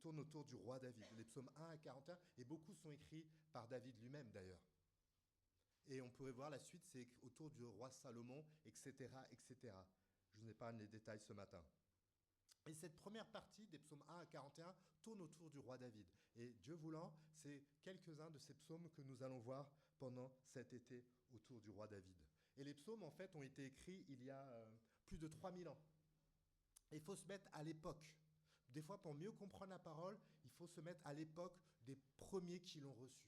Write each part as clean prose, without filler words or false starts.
tournent autour du roi David. Les psaumes 1 à 41, et beaucoup sont écrits par David lui-même d'ailleurs. Et on pourrait voir la suite, c'est autour du roi Salomon, etc., etc. Je vous épargne les détails ce matin. Et cette première partie des psaumes 1 à 41 tourne autour du roi David. Et Dieu voulant, c'est quelques-uns de ces psaumes que nous allons voir pendant cet été autour du roi David. Et les psaumes, en fait, ont été écrits il y a plus de 3000 ans. Et il faut se mettre à l'époque. Des fois, pour mieux comprendre la parole, il faut se mettre à l'époque des premiers qui l'ont reçu.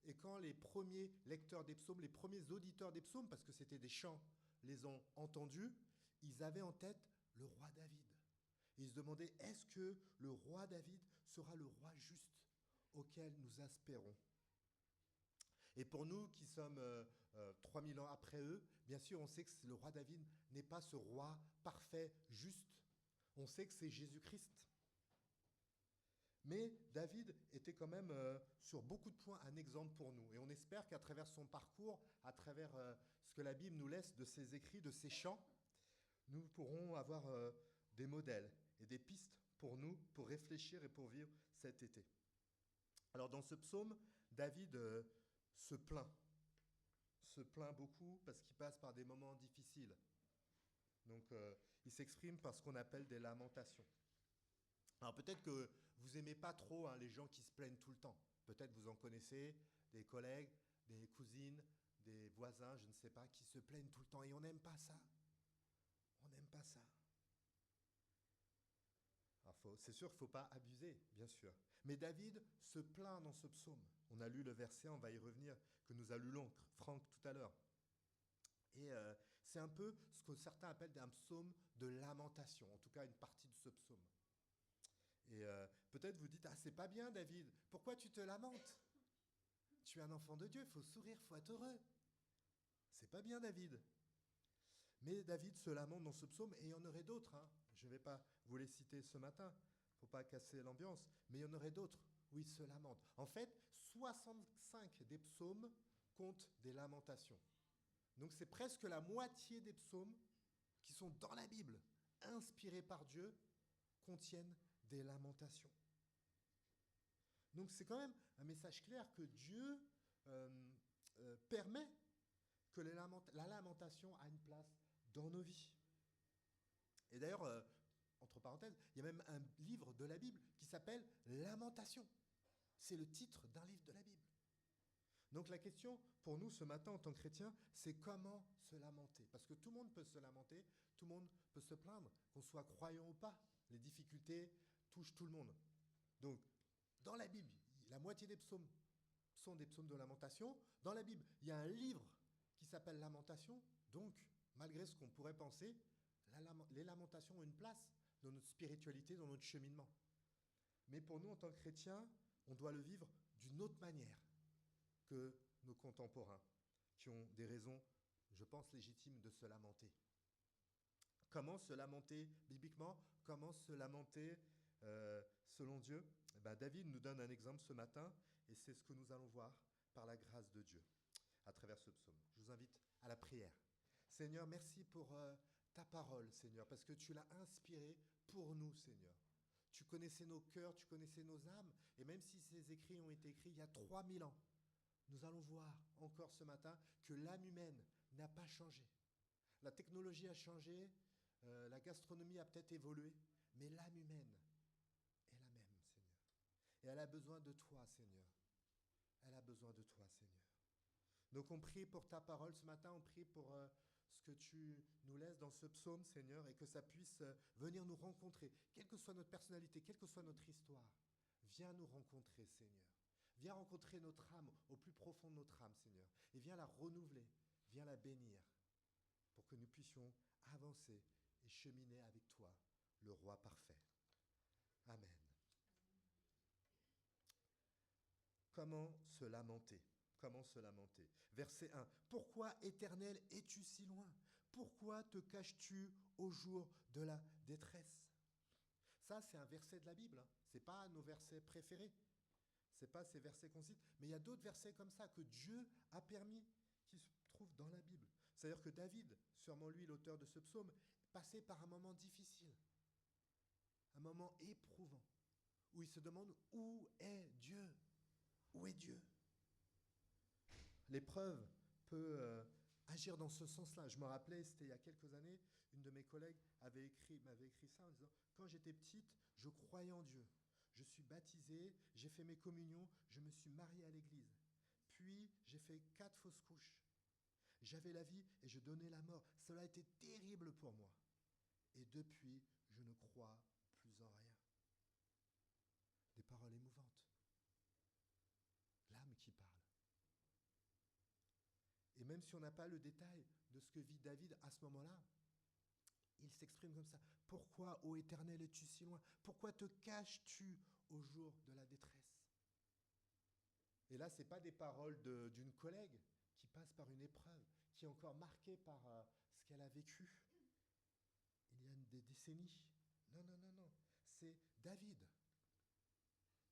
Et quand les premiers lecteurs des psaumes, les premiers auditeurs des psaumes, parce que c'était des chants, les ont entendus, ils avaient en tête le roi David. Et ils se demandaient, est-ce que le roi David sera le roi juste auquel nous espérons? Et pour nous qui sommes 3000 ans après eux, bien sûr, on sait que le roi David n'est pas ce roi parfait, juste. On sait que c'est Jésus-Christ. Mais David était quand même sur beaucoup de points un exemple pour nous. Et on espère qu'à travers son parcours, à travers ce que la Bible nous laisse de ses écrits, de ses chants, nous pourrons avoir des modèles et des pistes pour nous, pour réfléchir et pour vivre cet été. Alors dans ce psaume, David se plaint beaucoup parce qu'il passe par des moments difficiles. Donc il s'exprime par ce qu'on appelle des lamentations. Alors peut-être que vous n'aimez pas trop les gens qui se plaignent tout le temps. Peut-être vous en connaissez, des collègues, des cousines, des voisins, je ne sais pas, qui se plaignent tout le temps. Et on n'aime pas ça. On n'aime pas ça. C'est sûr qu'il ne faut pas abuser, bien sûr. Mais David se plaint dans ce psaume. On a lu le verset, on va y revenir, que nous a lu Franck tout à l'heure. Et c'est un peu ce que certains appellent un psaume de lamentation, en tout cas une partie de ce psaume. Et peut-être vous dites, ah c'est pas bien David, pourquoi tu te lamentes? Tu es un enfant de Dieu, il faut sourire, il faut être heureux. C'est pas bien David. Mais David se lamente dans ce psaume, et il y en aurait d'autres. Je ne vais pas vous les citer ce matin, pour ne pas casser l'ambiance, mais il y en aurait d'autres où il se lamente. En fait, 65 des psaumes comptent des lamentations. Donc c'est presque la moitié des psaumes qui sont dans la Bible, inspirés par Dieu, contiennent des lamentations. Donc c'est quand même un message clair que Dieu permet que la lamentation a une place dans nos vies. Et d'ailleurs, entre parenthèses, il y a même un livre de la Bible qui s'appelle Lamentation. C'est le titre d'un livre de la Bible. Donc la question pour nous ce matin en tant que chrétiens, c'est comment se lamenter. Parce que tout le monde peut se lamenter, tout le monde peut se plaindre, qu'on soit croyant ou pas. Les difficultés touchent tout le monde. Donc dans la Bible, la moitié des psaumes sont des psaumes de lamentation. Dans la Bible, il y a un livre qui s'appelle Lamentation. Donc, malgré ce qu'on pourrait penser, les lamentations ont une place dans notre spiritualité, dans notre cheminement. Mais pour nous, en tant que chrétiens, on doit le vivre d'une autre manière que nos contemporains, qui ont des raisons, je pense, légitimes de se lamenter. Comment se lamenter bibliquement? Comment se lamenter selon Dieu? David nous donne un exemple ce matin, et c'est ce que nous allons voir par la grâce de Dieu à travers ce psaume. Je vous invite à la prière. Seigneur, merci pour ta parole, Seigneur, parce que tu l'as inspirée pour nous, Seigneur. Tu connaissais nos cœurs, tu connaissais nos âmes, et même si ces écrits ont été écrits il y a 3000 ans, nous allons voir encore ce matin que l'âme humaine n'a pas changé. La technologie a changé, la gastronomie a peut-être évolué, mais l'âme humaine est la même, Seigneur. Et elle a besoin de toi, Seigneur. Elle a besoin de toi, Seigneur. Donc on prie pour ta parole ce matin, on prie pour ce que tu nous laisses dans ce psaume, Seigneur, et que ça puisse venir nous rencontrer, quelle que soit notre personnalité, quelle que soit notre histoire. Viens nous rencontrer, Seigneur. Viens rencontrer notre âme au plus profond de notre âme, Seigneur. Et viens la renouveler, viens la bénir, pour que nous puissions avancer et cheminer avec toi, le roi parfait. Amen. Comment se lamenter? Comment se lamenter? Verset 1. Pourquoi, Éternel, es-tu si loin? Pourquoi te caches-tu au jour de la détresse? Ça, c'est un verset de la Bible. Ce n'est pas nos versets préférés. Ce n'est pas ces versets qu'on cite. Mais il y a d'autres versets comme ça que Dieu a permis, qui se trouvent dans la Bible. C'est-à-dire que David, sûrement lui, l'auteur de ce psaume, passait par un moment difficile, un moment éprouvant, où il se demande où est Dieu? Où est Dieu? L'épreuve peut agir dans ce sens-là. Je me rappelais, c'était il y a quelques années, une de mes collègues m'avait écrit ça en disant, quand j'étais petite, je croyais en Dieu. Je suis baptisée, j'ai fait mes communions, je me suis mariée à l'église. Puis, j'ai fait 4 fausses couches. J'avais la vie et je donnais la mort. Cela a été terrible pour moi. Et depuis, je ne crois plus en rien. Des paroles émouvantes. L'âme qui parle. Et même si on n'a pas le détail de ce que vit David à ce moment-là, il s'exprime comme ça. Pourquoi, ô Éternel, es-tu si loin? Pourquoi te caches-tu au jour de la détresse? Et là, ce n'est pas des paroles d'une collègue qui passe par une épreuve, qui est encore marquée par ce qu'elle a vécu il y a des décennies. Non, non, non, non. C'est David,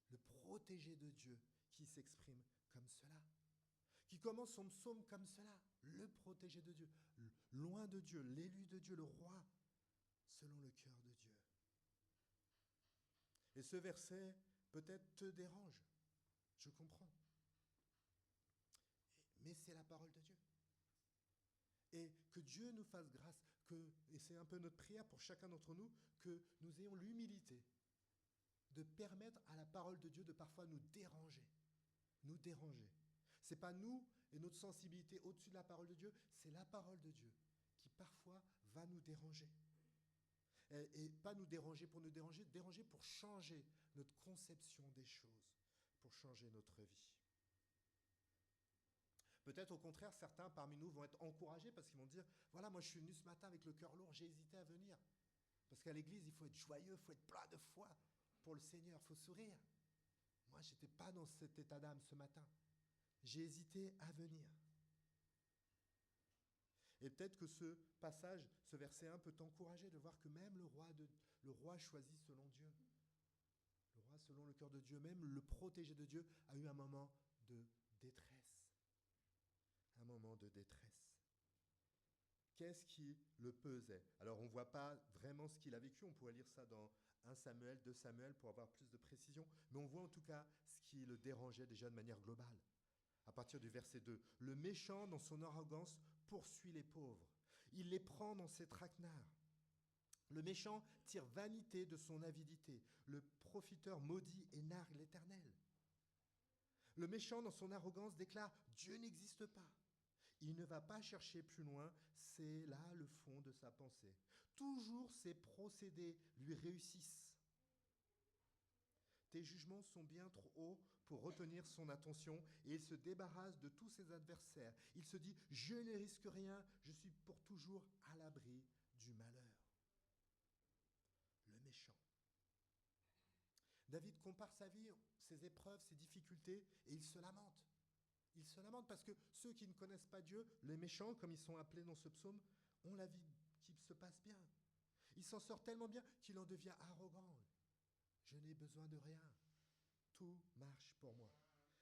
le protégé de Dieu, qui s'exprime comme cela, qui commence son psaume comme cela, le protégé de Dieu, loin de Dieu, l'élu de Dieu, le roi, selon le cœur de Dieu. Et ce verset peut-être te dérange, je comprends. Mais c'est la parole de Dieu. Et que Dieu nous fasse grâce, et c'est un peu notre prière pour chacun d'entre nous, que nous ayons l'humilité de permettre à la parole de Dieu de parfois nous déranger. Nous déranger. Ce n'est pas nous et notre sensibilité au-dessus de la parole de Dieu, c'est la parole de Dieu qui parfois va nous déranger. Et pas nous déranger pour nous déranger, déranger pour changer notre conception des choses, pour changer notre vie. Peut-être au contraire, certains parmi nous vont être encouragés parce qu'ils vont dire, voilà, moi je suis venu ce matin avec le cœur lourd, j'ai hésité à venir. Parce qu'à l'église, il faut être joyeux, il faut être plein de foi pour le Seigneur, il faut sourire. Moi, je n'étais pas dans cet état d'âme ce matin. J'ai hésité à venir. Et peut-être que ce passage, ce verset 1 peut t'encourager de voir que même le roi choisi selon Dieu, le roi selon le cœur de Dieu, même le protégé de Dieu, a eu un moment de détresse. Un moment de détresse. Qu'est-ce qui le pesait? Alors on ne voit pas vraiment ce qu'il a vécu, on pourrait lire ça dans 1 Samuel, 2 Samuel pour avoir plus de précision, mais on voit en tout cas ce qui le dérangeait déjà de manière globale. À partir du verset 2, le méchant dans son arrogance poursuit les pauvres, il les prend dans ses traquenards. Le méchant tire vanité de son avidité, le profiteur maudit et nargue l'Éternel. Le méchant dans son arrogance déclare « Dieu n'existe pas ». Il ne va pas chercher plus loin, c'est là le fond de sa pensée. Toujours ses procédés lui réussissent. Tes jugements sont bien trop hauts pour retenir son attention et il se débarrasse de tous ses adversaires. Il se dit, je ne risque rien, je suis pour toujours à l'abri du malheur. Le méchant. David compare sa vie, ses épreuves, ses difficultés et il se lamente. Il se lamente parce que ceux qui ne connaissent pas Dieu, les méchants, comme ils sont appelés dans ce psaume, ont la vie qui se passe bien. Il s'en sort tellement bien qu'il en devient arrogant. Je n'ai besoin de rien. Tout marche pour moi.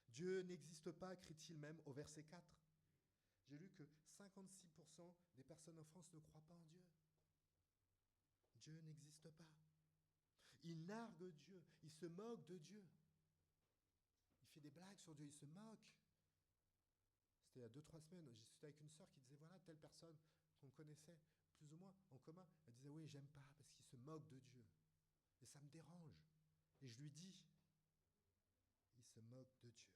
Dieu n'existe pas, crie-t-il même au verset 4. J'ai lu que 56% des personnes en France ne croient pas en Dieu. Dieu n'existe pas. Il nargue Dieu, il se moque de Dieu. Il fait des blagues sur Dieu, il se moque. C'était il y a 2-3 semaines, j'étais avec une sœur qui disait, voilà, telle personne qu'on connaissait plus ou moins en commun, elle disait, oui, j'aime pas parce qu'il se moque de Dieu. Et ça me dérange. Et je lui dis, il se moque de Dieu.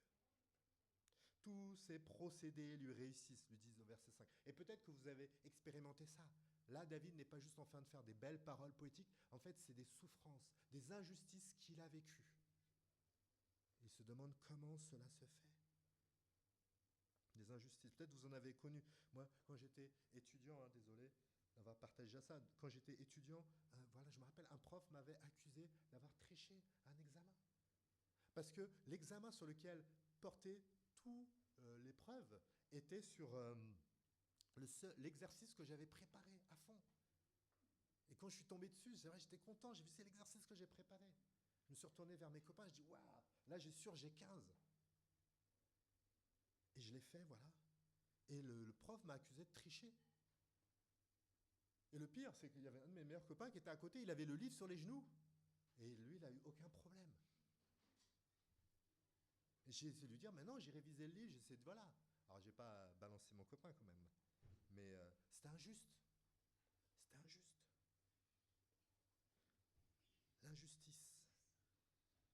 Tous ses procédés lui réussissent, lui disent au verset 5. Et peut-être que vous avez expérimenté ça. Là, David n'est pas juste en train de faire des belles paroles poétiques, en fait, c'est des souffrances, des injustices qu'il a vécues. Il se demande comment cela se fait. Des injustices. Peut-être vous en avez connu. Moi, quand j'étais étudiant, désolé d'avoir partagé ça, quand j'étais étudiant, voilà, je me rappelle, un prof m'avait accusé d'avoir triché un examen. Parce que l'examen sur lequel portait toute l'épreuve était sur l'exercice que j'avais préparé à fond. Et quand je suis tombé dessus, c'est vrai, j'étais content, j'ai vu c'est l'exercice que j'ai préparé. Je me suis retourné vers mes copains, je dis waouh, là j'ai sûr, j'ai 15. Et je l'ai fait, voilà. Et le prof m'a accusé de tricher. Et le pire, c'est qu'il y avait un de mes meilleurs copains qui était à côté, il avait le livre sur les genoux. Et lui, il n'a eu aucun problème. J'ai essayé de lui dire, mais non, j'ai révisé le livre, j'ai essayé de... Voilà. Alors, j'ai pas balancé mon copain quand même. Mais c'était injuste. C'était injuste. L'injustice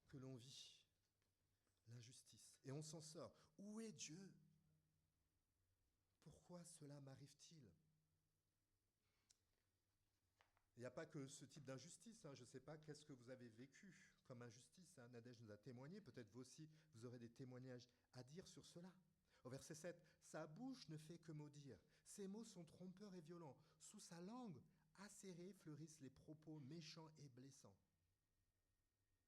que l'on vit. L'injustice. Et on s'en sort. Où est Dieu? Pourquoi cela m'arrive-t-il? Il n'y a pas que ce type d'injustice. Je ne sais pas qu'est-ce que vous avez vécu comme injustice. Nadège nous a témoigné. Peut-être vous aussi, vous aurez des témoignages à dire sur cela. Au verset 7, sa bouche ne fait que maudire. Ses mots sont trompeurs et violents. Sous sa langue acérée fleurissent les propos méchants et blessants.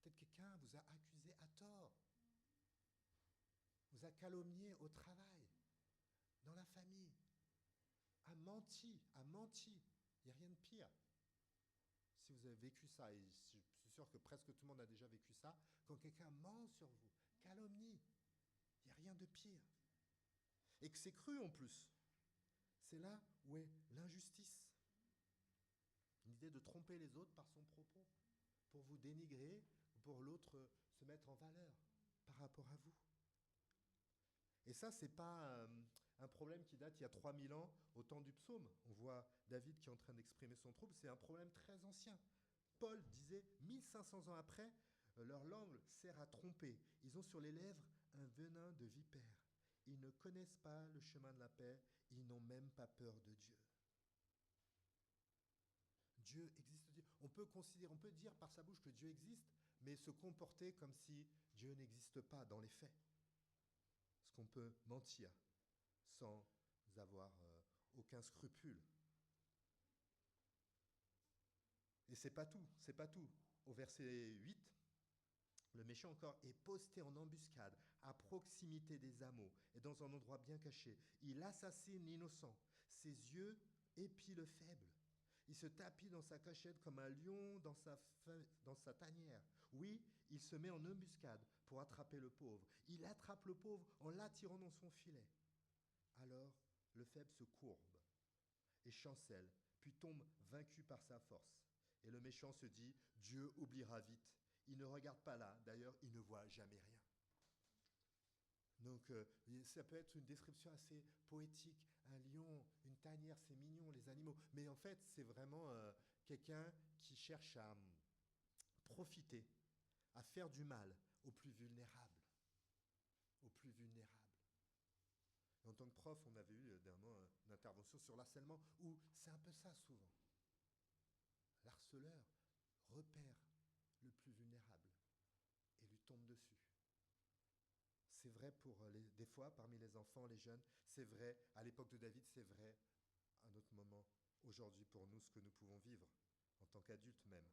Peut-être quelqu'un vous a accusé à tort. Vous a calomnié au travail, dans la famille. A menti, a menti. Il n'y a rien de pire. Si vous avez vécu ça, et je suis sûr que presque tout le monde a déjà vécu ça, quand quelqu'un ment sur vous, calomnie, il n'y a rien de pire. Et que c'est cru en plus. C'est là où est l'injustice. L'idée de tromper les autres par son propos, pour vous dénigrer, pour l'autre se mettre en valeur par rapport à vous. Et ça, ce n'est pas un problème qui date il y a 3000 ans, au temps du psaume. On voit David qui est en train d'exprimer son trouble, c'est un problème très ancien. Paul disait, 1500 ans après, leur langue sert à tromper. Ils ont sur les lèvres un venin de vipère. Ils ne connaissent pas le chemin de la paix, ils n'ont même pas peur de Dieu. Dieu existe. On peut dire par sa bouche que Dieu existe, mais se comporter comme si Dieu n'existe pas dans les faits. Parce qu'on peut mentir sans avoir aucun scrupule. Et c'est pas tout, c'est pas tout. Au verset 8, le méchant encore est posté en embuscade à proximité des hameaux et dans un endroit bien caché. Il assassine l'innocent. Ses yeux épient le faible. Il se tapit dans sa cachette comme un lion dans sa tanière. Oui, il se met en embuscade pour attraper le pauvre. Il attrape le pauvre en l'attirant dans son filet. Alors, le faible se courbe et chancelle, puis tombe vaincu par sa force. Et le méchant se dit, Dieu oubliera vite. Il ne regarde pas là, d'ailleurs, il ne voit jamais rien. Donc, ça peut être une description assez poétique. Un lion, une tanière, c'est mignon, les animaux. Mais en fait, c'est vraiment quelqu'un qui cherche à profiter, à faire du mal aux plus vulnérables. Aux plus vulnérables. En tant que prof, on avait eu dernièrement une intervention sur l'harcèlement où c'est un peu ça souvent. L'harceleur repère le plus vulnérable et lui tombe dessus. C'est vrai des fois parmi les enfants, les jeunes, c'est vrai à l'époque de David, c'est vrai à notre moment aujourd'hui pour nous, ce que nous pouvons vivre en tant qu'adultes même.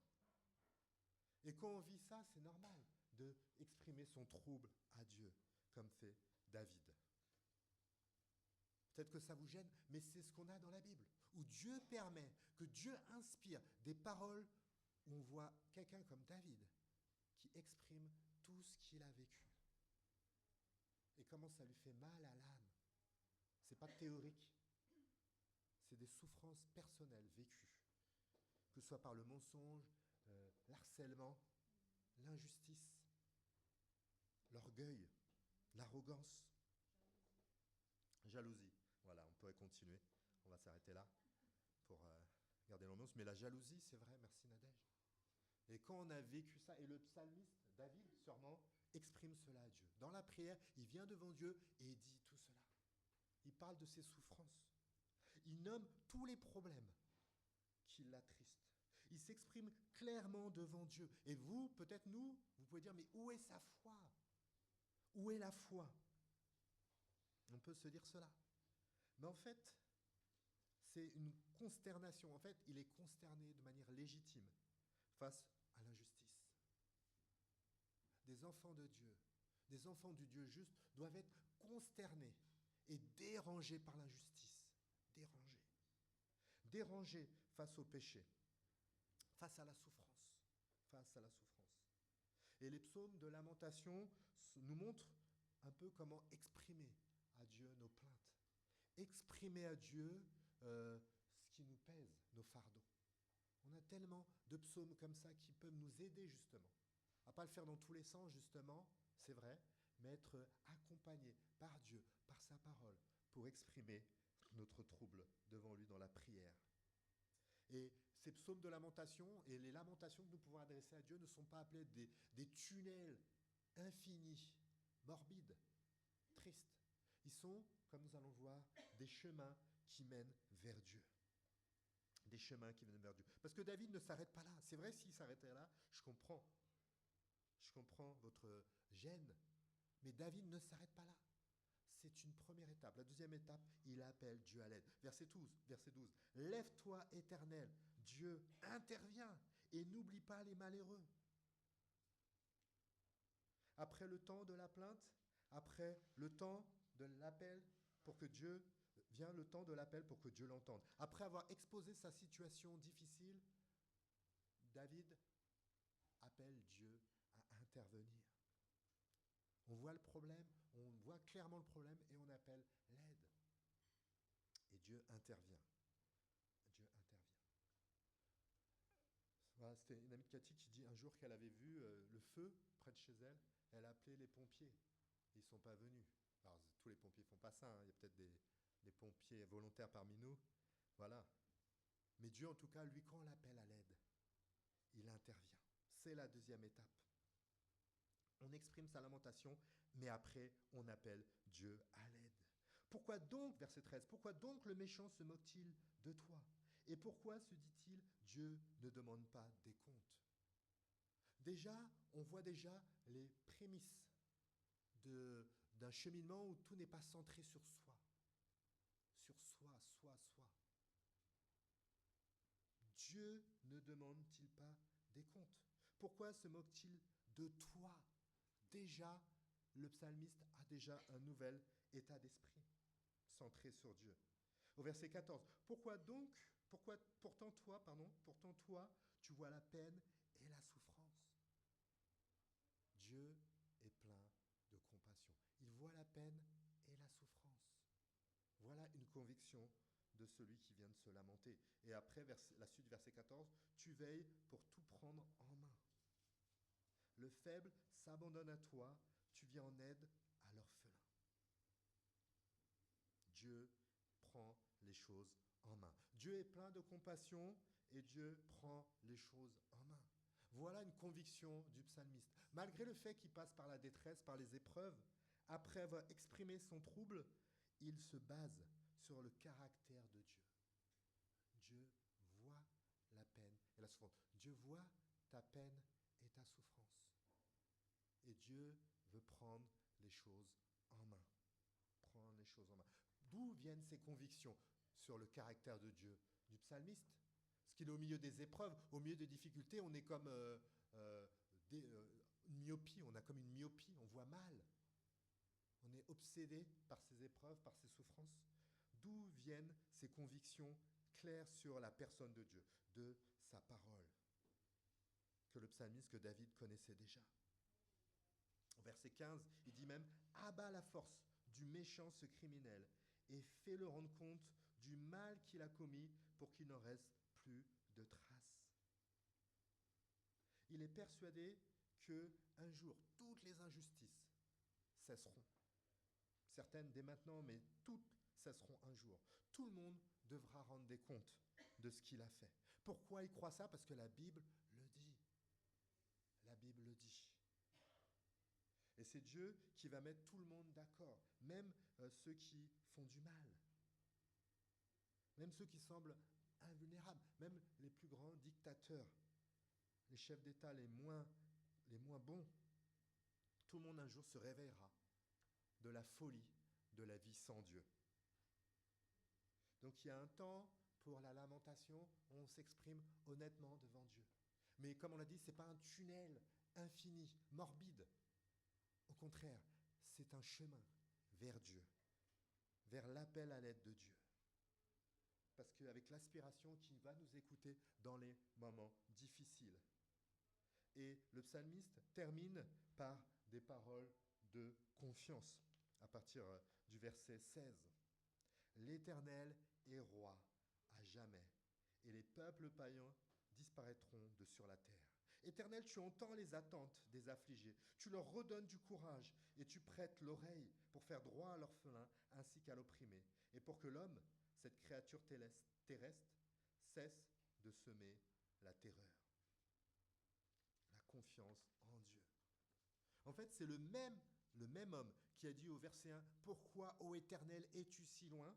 Et quand on vit ça, c'est normal d'exprimer son trouble à Dieu, comme fait David. Peut-être que ça vous gêne, mais c'est ce qu'on a dans la Bible, où Dieu permet, que Dieu inspire des paroles où on voit quelqu'un comme David qui exprime tout ce qu'il a vécu. Et comment ça lui fait mal à l'âme. Ce n'est pas théorique. C'est des souffrances personnelles vécues, que ce soit par le mensonge, l'harcèlement, l'injustice, l'orgueil, l'arrogance, jalousie. Voilà, on pourrait continuer. On va s'arrêter là pour garder l'ambiance. Mais la jalousie, c'est vrai, merci Nadège. Et quand on a vécu ça, et le psalmiste, David, sûrement, exprime cela à Dieu. Dans la prière, il vient devant Dieu et il dit tout cela. Il parle de ses souffrances. Il nomme tous les problèmes qui l'attristent. Il s'exprime clairement devant Dieu. Et vous, peut-être nous, vous pouvez dire, mais où est sa foi? Où est la foi? On peut se dire cela. Mais en fait, c'est une consternation. En fait, il est consterné de manière légitime face à l'injustice. Des enfants de Dieu, des enfants du Dieu juste, doivent être consternés et dérangés par l'injustice. Dérangés. Dérangés face au péché, face à la souffrance. Face à la souffrance. Et les psaumes de lamentation nous montrent un peu comment exprimer à Dieu nos plaintes. Exprimer à Dieu ce qui nous pèse, nos fardeaux. On a tellement de psaumes comme ça qui peuvent nous aider justement. À ne pas le faire dans tous les sens justement, c'est vrai, mais être accompagné par Dieu, par sa parole, pour exprimer notre trouble devant lui dans la prière. Et ces psaumes de lamentation et les lamentations que nous pouvons adresser à Dieu ne sont pas appelés des tunnels infinis, morbides, tristes. Ils sont, comme nous allons le voir, des chemins qui mènent vers Dieu. Des chemins qui mènent vers Dieu. Parce que David ne s'arrête pas là. C'est vrai, s'il s'arrêtait là, je comprends. Je comprends votre gêne. Mais David ne s'arrête pas là. C'est une première étape. La deuxième étape, il appelle Dieu à l'aide. Verset 12. Lève-toi, Éternel. Dieu intervient et n'oublie pas les malheureux. Après le temps de la plainte, après le temps de l'appel pour que Dieu vient le temps de l'appel pour que Dieu l'entende. Après avoir exposé sa situation difficile, David appelle Dieu à intervenir. On voit le problème, on voit clairement le problème et on appelle l'aide. Et Dieu intervient. Dieu intervient. Voilà, c'était une amie de Cathy qui dit un jour qu'elle avait vu le feu près de chez elle, elle a appelé les pompiers. Ils ne sont pas venus. Alors, tous les pompiers ne font pas ça, hein. Il y a peut-être des pompiers volontaires parmi nous. Voilà. Mais Dieu, en tout cas, lui, quand on l'appelle à l'aide, il intervient. C'est la deuxième étape. On exprime sa lamentation, mais après, on appelle Dieu à l'aide. Pourquoi donc, verset 13, pourquoi donc le méchant se moque-t-il de toi? Et pourquoi se dit-il, Dieu ne demande pas des comptes? Déjà, on voit déjà les prémices d'un cheminement où tout n'est pas centré sur soi. Sur soi. Dieu ne demande-t-il pas des comptes? Pourquoi se moque-t-il de toi? Déjà, le psalmiste a déjà un nouvel état d'esprit, centré sur Dieu. Au verset 14, pourtant toi, tu vois la peine et la souffrance. Dieu est plein de compassion. Il voit la peine et la souffrance. Voilà une conviction de celui qui vient de se lamenter. Et après, la suite, verset 14, tu veilles pour tout prendre en main. Le faible s'abandonne à toi, tu viens en aide à l'orphelin. Dieu prend les choses en main. Dieu est plein de compassion et Dieu prend les choses en main. Voilà une conviction du psalmiste. Malgré le fait qu'il passe par la détresse, par les épreuves, après avoir exprimé son trouble, il se base sur le caractère de Dieu. Dieu voit la peine et la souffrance. Dieu voit ta peine et ta souffrance. Et Dieu veut prendre les choses en main. Prendre les choses en main. D'où viennent ces convictions sur le caractère de Dieu? Du psalmiste? Parce qu'il est au milieu des épreuves, au milieu des difficultés, on est comme une myopie, on a comme une myopie, on voit mal. On est obsédé par ces épreuves, par ces souffrances. D'où viennent ces convictions claires sur la personne de Dieu, de sa parole, que le psalmiste, que David connaissait déjà? Au verset 15, il dit même « Abat la force du méchant ce criminel et fais-le rendre compte du mal qu'il a commis pour qu'il n'en reste plus de traces. » Il est persuadé qu'un jour, toutes les injustices cesseront. Certaines dès maintenant, mais toutes cesseront un jour. Tout le monde devra rendre des comptes de ce qu'il a fait. Pourquoi il croit ça? Parce que la Bible le dit. La Bible le dit. Et c'est Dieu qui va mettre tout le monde d'accord, même ceux qui font du mal, même ceux qui semblent invulnérables, même les plus grands dictateurs, les chefs d'État les moins bons. Tout le monde un jour se réveillera de la folie de la vie sans Dieu. Donc il y a un temps pour la lamentation, on s'exprime honnêtement devant Dieu. Mais comme on l'a dit, ce n'est pas un tunnel infini, morbide. Au contraire, c'est un chemin vers Dieu, vers l'appel à l'aide de Dieu. Parce qu'avec l'aspiration qui va nous écouter dans les moments difficiles. Et le psalmiste termine par des paroles de confiance, à partir du verset 16. L'Éternel est roi à jamais, et les peuples païens disparaîtront de sur la terre. Éternel, tu entends les attentes des affligés, tu leur redonnes du courage et tu prêtes l'oreille pour faire droit à l'orphelin ainsi qu'à l'opprimé, et pour que l'homme, cette créature terrestre, cesse de semer la terreur. La confiance en Dieu. En fait, c'est le même homme qui a dit au verset 1, « Pourquoi, ô Éternel, es-tu si loin ?»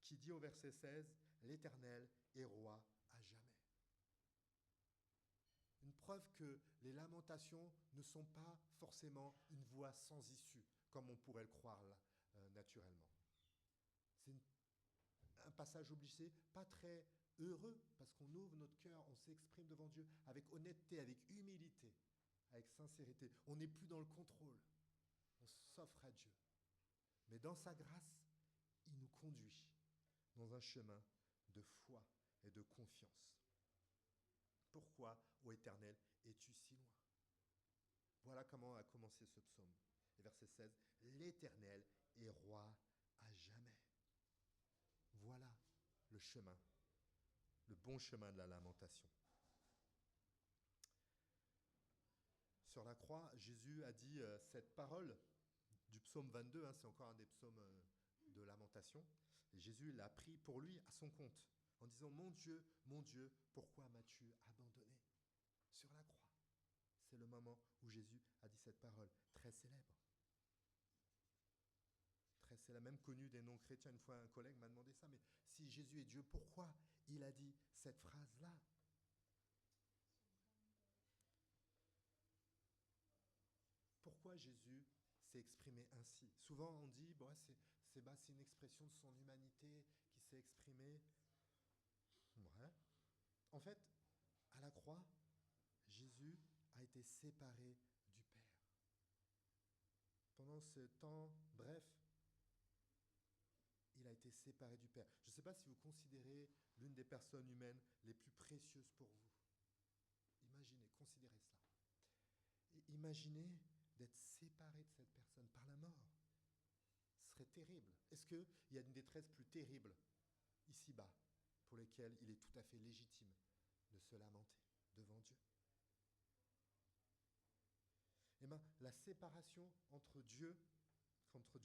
qui dit au verset 16, « L'Éternel est roi à jamais. » Une preuve que les lamentations ne sont pas forcément une voie sans issue, comme on pourrait le croire là, naturellement. C'est un passage obligé, pas très heureux, parce qu'on ouvre notre cœur, on s'exprime devant Dieu avec honnêteté, avec humilité, avec sincérité. On n'est plus dans le contrôle, on s'offre à Dieu. Mais dans sa grâce, il nous conduit dans un chemin de foi et de confiance. Pourquoi, ô Éternel, es-tu si loin? Voilà comment a commencé ce psaume. Et verset 16, « L'Éternel est roi à jamais. » Voilà le chemin, le bon chemin de la lamentation. Sur la croix, Jésus a dit cette parole du psaume 22, c'est encore un des psaumes de lamentation. Et Jésus l'a pris pour lui à son compte, en disant, mon Dieu, pourquoi m'as-tu abandonné ?» Sur la croix. C'est le moment où Jésus a dit cette parole, très célèbre. Très célèbre, même connue des non-chrétiens. Une fois, un collègue m'a demandé ça, mais si Jésus est Dieu, pourquoi il a dit cette phrase-là? Pourquoi Jésus s'est exprimé ainsi? Souvent on dit, c'est une expression de son humanité qui s'est exprimée. Ouais. En fait, à la croix, Jésus a été séparé du Père. Pendant ce temps bref, il a été séparé du Père. Je ne sais pas si vous considérez l'une des personnes humaines les plus précieuses pour vous. Imaginez, considérez cela. Et imaginez d'être séparé de cette personne par la mort. Ce serait terrible. Est-ce qu'il y a une détresse plus terrible ici-bas pour lesquelles il est tout à fait légitime de se lamenter devant Dieu? Eh bien, la séparation entre Dieu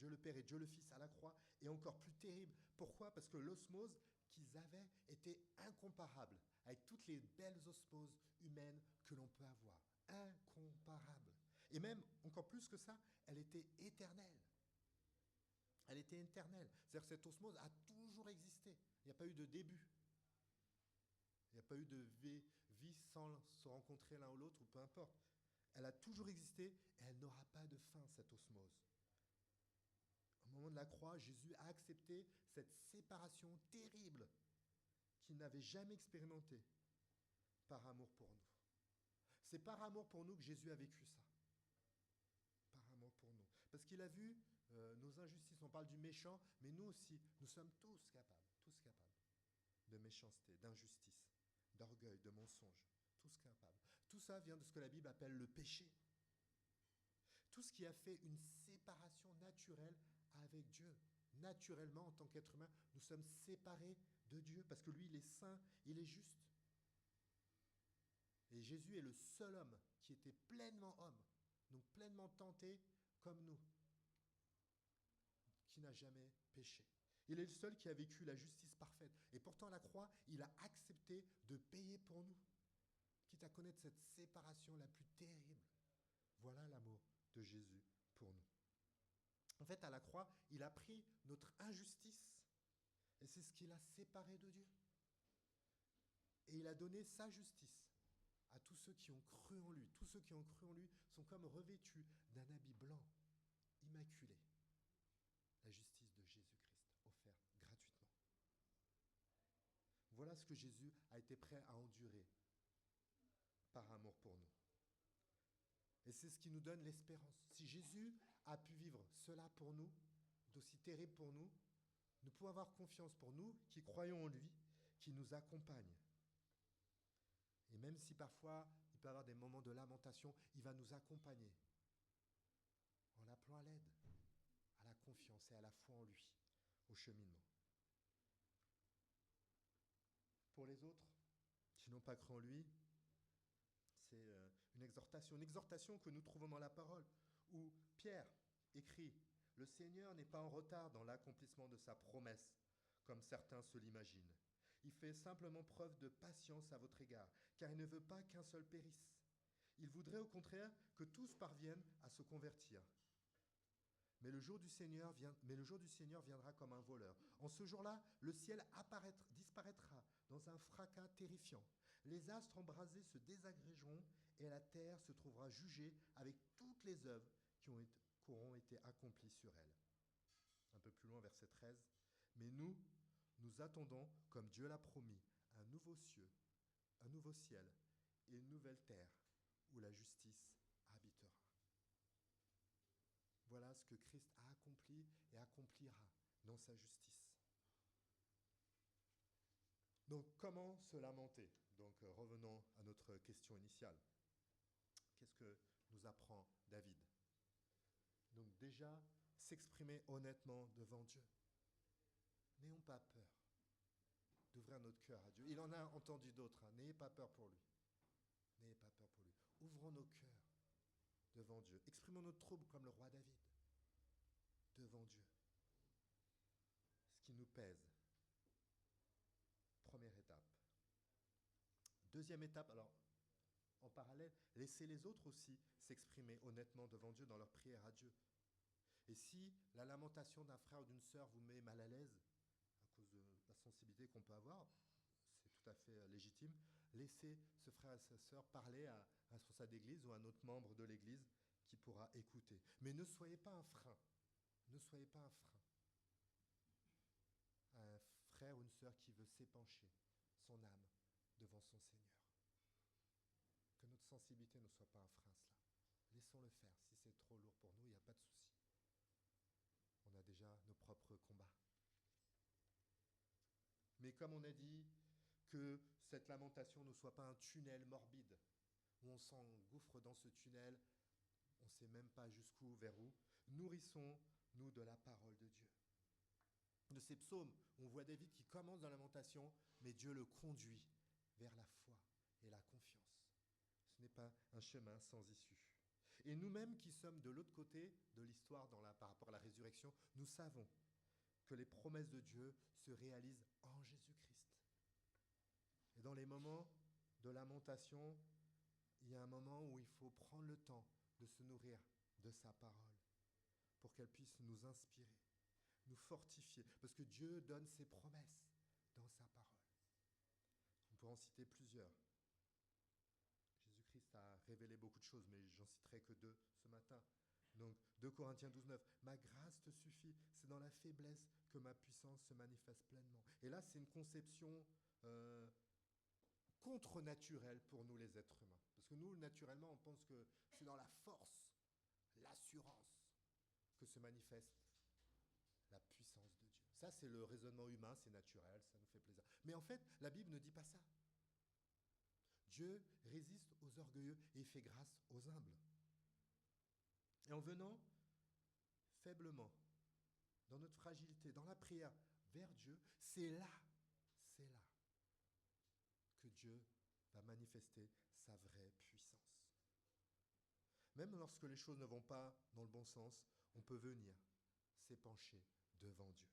le Père et Dieu le Fils à la croix est encore plus terrible. Pourquoi? Parce que l'osmose qu'ils avaient était incomparable avec toutes les belles osmoses humaines que l'on peut avoir. Incomparable. Et même, encore plus que ça, elle était éternelle. Elle était éternelle. C'est-à-dire que cette osmose a toujours existé. Il n'y a pas eu de début. Il n'y a pas eu de vie sans se rencontrer l'un ou l'autre, ou peu importe. Elle a toujours existé et elle n'aura pas de fin, cette osmose. Au moment de la croix, Jésus a accepté cette séparation terrible qu'il n'avait jamais expérimentée par amour pour nous. C'est par amour pour nous que Jésus a vécu ça. Par amour pour nous. Parce qu'il a vu nos injustices. On parle du méchant, mais nous aussi, nous sommes tous capables de méchanceté, d'injustice, d'orgueil, de mensonge. Tous capables. Tout ça vient de ce que la Bible appelle le péché. Tout ce qui a fait une séparation naturelle avec Dieu. Naturellement, en tant qu'être humain, nous sommes séparés de Dieu parce que lui, il est saint, il est juste. Et Jésus est le seul homme qui était pleinement homme, donc pleinement tenté comme nous, qui n'a jamais péché. Il est le seul qui a vécu la justice parfaite. Et pourtant, à la croix, il a accepté de payer pour nous, quitte à connaître cette séparation la plus terrible. Voilà l'amour de Jésus pour nous. En fait, à la croix, il a pris notre injustice et c'est ce qui l'a séparé de Dieu. Et il a donné sa justice à tous ceux qui ont cru en lui. Tous ceux qui ont cru en lui sont comme revêtus d'un habit blanc, immaculé. La justice de Jésus-Christ, offerte gratuitement. Voilà ce que Jésus a été prêt à endurer par amour pour nous. Et c'est ce qui nous donne l'espérance. Si Jésus a pu vivre cela pour nous, d'aussi terrible pour nous, nous pouvons avoir confiance pour nous qui croyons en lui, qui nous accompagne. Et même si parfois il peut y avoir des moments de lamentation, il va nous accompagner en l'appelant à l'aide, à la confiance et à la foi en lui, au cheminement. Pour les autres qui n'ont pas cru en lui, c'est une exhortation que nous trouvons dans la parole, où Pierre écrit « Le Seigneur n'est pas en retard dans l'accomplissement de sa promesse, comme certains se l'imaginent. Il fait simplement preuve de patience à votre égard, car il ne veut pas qu'un seul périsse. Il voudrait au contraire que tous parviennent à se convertir. Mais le jour du Seigneur viendra comme un voleur. En ce jour-là, le ciel disparaîtra dans un fracas terrifiant. Les astres embrasés se désagrégeront et la terre se trouvera jugée avec toutes les œuvres qui auront été accomplies sur elle. » Un peu plus loin, verset 13. « Mais nous attendons, comme Dieu l'a promis, un nouveau ciel et une nouvelle terre où la justice habitera. » Voilà ce que Christ a accompli et accomplira dans sa justice. Donc, comment se lamenter? Donc, revenons à notre question initiale. Qu'est-ce que nous apprend David? Donc, déjà, s'exprimer honnêtement devant Dieu. N'ayons pas peur d'ouvrir notre cœur à Dieu. Il en a entendu d'autres. N'ayez pas peur pour lui. N'ayez pas peur pour lui. Ouvrons nos cœurs devant Dieu. Exprimons notre trouble comme le roi David devant Dieu. Ce qui nous pèse. Première étape. Deuxième étape, alors, en parallèle, laissez les autres aussi s'exprimer honnêtement devant Dieu dans leur prière à Dieu. Et si la lamentation d'un frère ou d'une sœur vous met mal à l'aise, à cause de la sensibilité qu'on peut avoir, c'est tout à fait légitime, laissez ce frère et sa sœur parler à un responsable d'église ou à un autre membre de l'église qui pourra écouter. Mais ne soyez pas un frein. Ne soyez pas un frein. Un frère ou une sœur qui veut s'épancher son âme devant son Seigneur. Que notre sensibilité ne soit pas un frein à cela. Laissons-le faire. Si c'est trop lourd pour nous, il n'y a pas de souci. On a déjà nos propres combats. Mais comme on a dit, que cette lamentation ne soit pas un tunnel morbide, où on s'engouffre dans ce tunnel, on ne sait même pas jusqu'où, vers où. Nourrissons-nous de la parole de Dieu. De ces psaumes, on voit David qui commence dans la lamentation, mais Dieu le conduit vers la foi et la confiance. Ce n'est pas un chemin sans issue. Et nous-mêmes qui sommes de l'autre côté de l'histoire par rapport à la résurrection, nous savons que les promesses de Dieu se réalisent en Jésus-Christ. Et dans les moments de lamentation, il y a un moment où il faut prendre le temps de se nourrir de sa parole pour qu'elle puisse nous inspirer, nous fortifier, parce que Dieu donne ses promesses dans sa parole. On peut en citer plusieurs. Jésus-Christ a révélé beaucoup de choses, mais j'en citerai que 2 ce matin. Donc 2 Corinthiens 12:9, ma grâce te suffit, c'est dans la faiblesse que ma puissance se manifeste pleinement. Et là, c'est une conception contre-naturelle pour nous les êtres humains. Parce que nous, naturellement, on pense que c'est dans la force, l'assurance, que se manifeste la puissance de Dieu. Ça, c'est le raisonnement humain, c'est naturel, ça nous fait plaisir. Mais en fait, la Bible ne dit pas ça. Dieu résiste aux orgueilleux et fait grâce aux humbles. Et en venant faiblement, dans notre fragilité, dans la prière vers Dieu, c'est là que Dieu va manifester sa vraie puissance. Même lorsque les choses ne vont pas dans le bon sens, on peut venir s'épancher devant Dieu.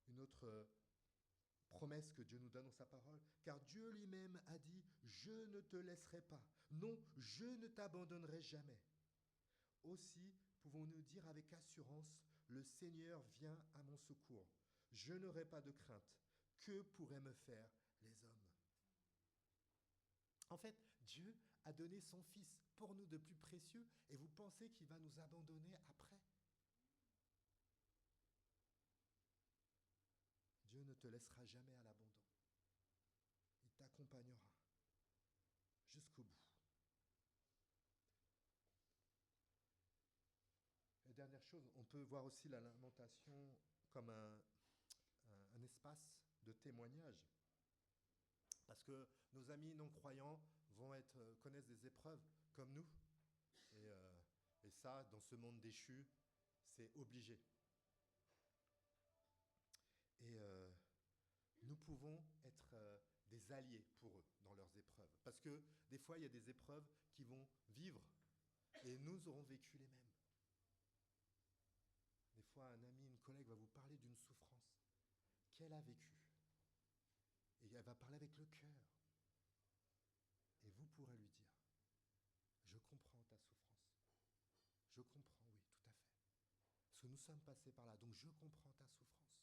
Une autre promesse que Dieu nous donne dans sa parole, car Dieu lui-même a dit « Je ne te laisserai pas, non, je ne t'abandonnerai jamais ». Aussi pouvons-nous dire avec assurance « Le Seigneur vient à mon secours, je n'aurai pas de crainte, que pourraient me faire les hommes ?» En fait, Dieu a donné son Fils pour nous de plus précieux et vous pensez qu'il va nous abandonner après? Dieu ne te laissera jamais à l'abandon. Il t'accompagnera jusqu'au bout. La dernière chose, on peut voir aussi la lamentation comme un espace de témoignage. Parce que nos amis non-croyants connaissent des épreuves comme nous. Et ça, dans ce monde déchu, c'est obligé. Et nous pouvons être des alliés pour eux dans leurs épreuves. Parce que des fois, il y a des épreuves qui vont vivre et nous aurons vécu les mêmes. Des fois, un ami, une collègue va vous parler d'une souffrance qu'elle a vécue. Et elle va parler avec le cœur. Et vous pourrez lui dire, je comprends ta souffrance. Je comprends, oui, tout à fait. Parce que nous sommes passés par là, donc je comprends ta souffrance.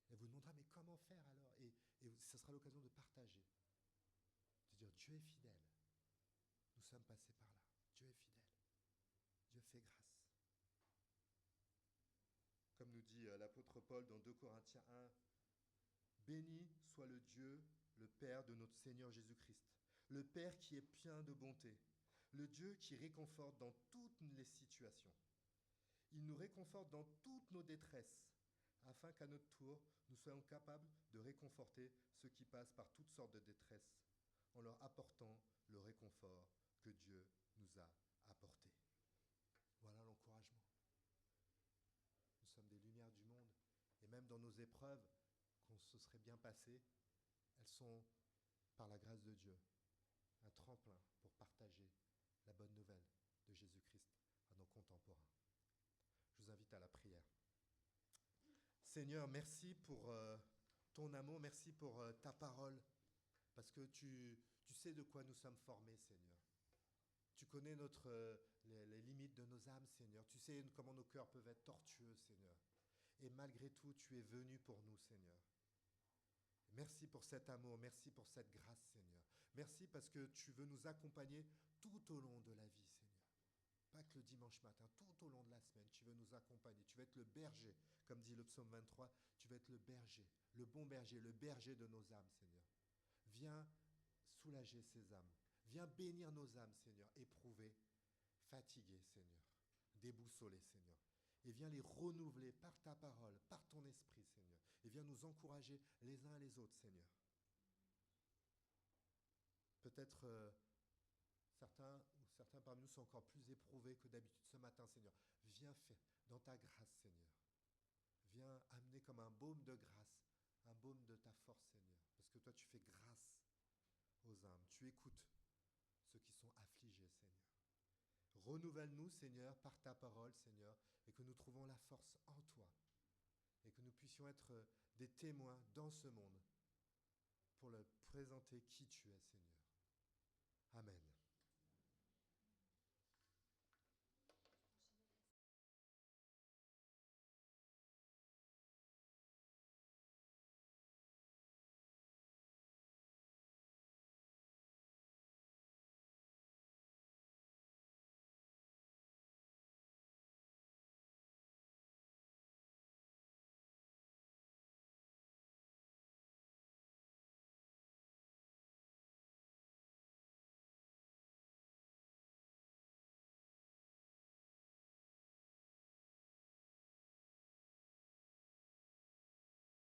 Et vous demandera, mais comment faire alors et ce sera l'occasion de partager. De dire, Dieu est fidèle. Nous sommes passés par là. Dieu est fidèle. Dieu fait grâce. Comme nous dit l'apôtre Paul dans 2 Corinthiens 1, béni soit le Dieu, le Père de notre Seigneur Jésus-Christ, le Père qui est plein de bonté, le Dieu qui réconforte dans toutes les situations. Il nous réconforte dans toutes nos détresses, afin qu'à notre tour, nous soyons capables de réconforter ceux qui passent par toutes sortes de détresses, en leur apportant le réconfort que Dieu nous a apporté. Voilà l'encouragement. Nous sommes des lumières du monde, et même dans nos épreuves, qu'on se serait bien passé, elles sont, par la grâce de Dieu, un tremplin pour partager la bonne nouvelle de Jésus-Christ à nos contemporains. Je vous invite à la prière. Seigneur, merci pour ton amour, merci pour ta parole, parce que tu sais de quoi nous sommes formés, Seigneur. Tu connais les limites de nos âmes, Seigneur. Tu sais comment nos cœurs peuvent être tortueux, Seigneur. Et malgré tout, tu es venu pour nous, Seigneur. Merci pour cet amour, merci pour cette grâce, Seigneur. Merci parce que tu veux nous accompagner tout au long de la vie, Seigneur. Pas que le dimanche matin, tout au long de la semaine, tu veux nous accompagner. Tu veux être le berger, comme dit le psaume 23, tu veux être le berger, le bon berger, le berger de nos âmes, Seigneur. Viens soulager ces âmes. Viens bénir nos âmes, Seigneur, éprouvées, fatiguées, Seigneur, déboussolées, Seigneur. Et viens les renouveler par ta parole, par ton esprit, Seigneur. Et viens nous encourager les uns les autres, Seigneur. Peut-être certains parmi nous sont encore plus éprouvés que d'habitude ce matin, Seigneur. Viens faire dans ta grâce, Seigneur. Viens amener comme un baume de grâce, un baume de ta force, Seigneur. Parce que toi, tu fais grâce aux âmes. Tu écoutes ceux qui sont affligés, Seigneur. Renouvelle-nous, Seigneur, par ta parole, Seigneur, et que nous trouvons la force en toi, et que nous puissions être des témoins dans ce monde pour le présenter qui tu es, Seigneur. Amen.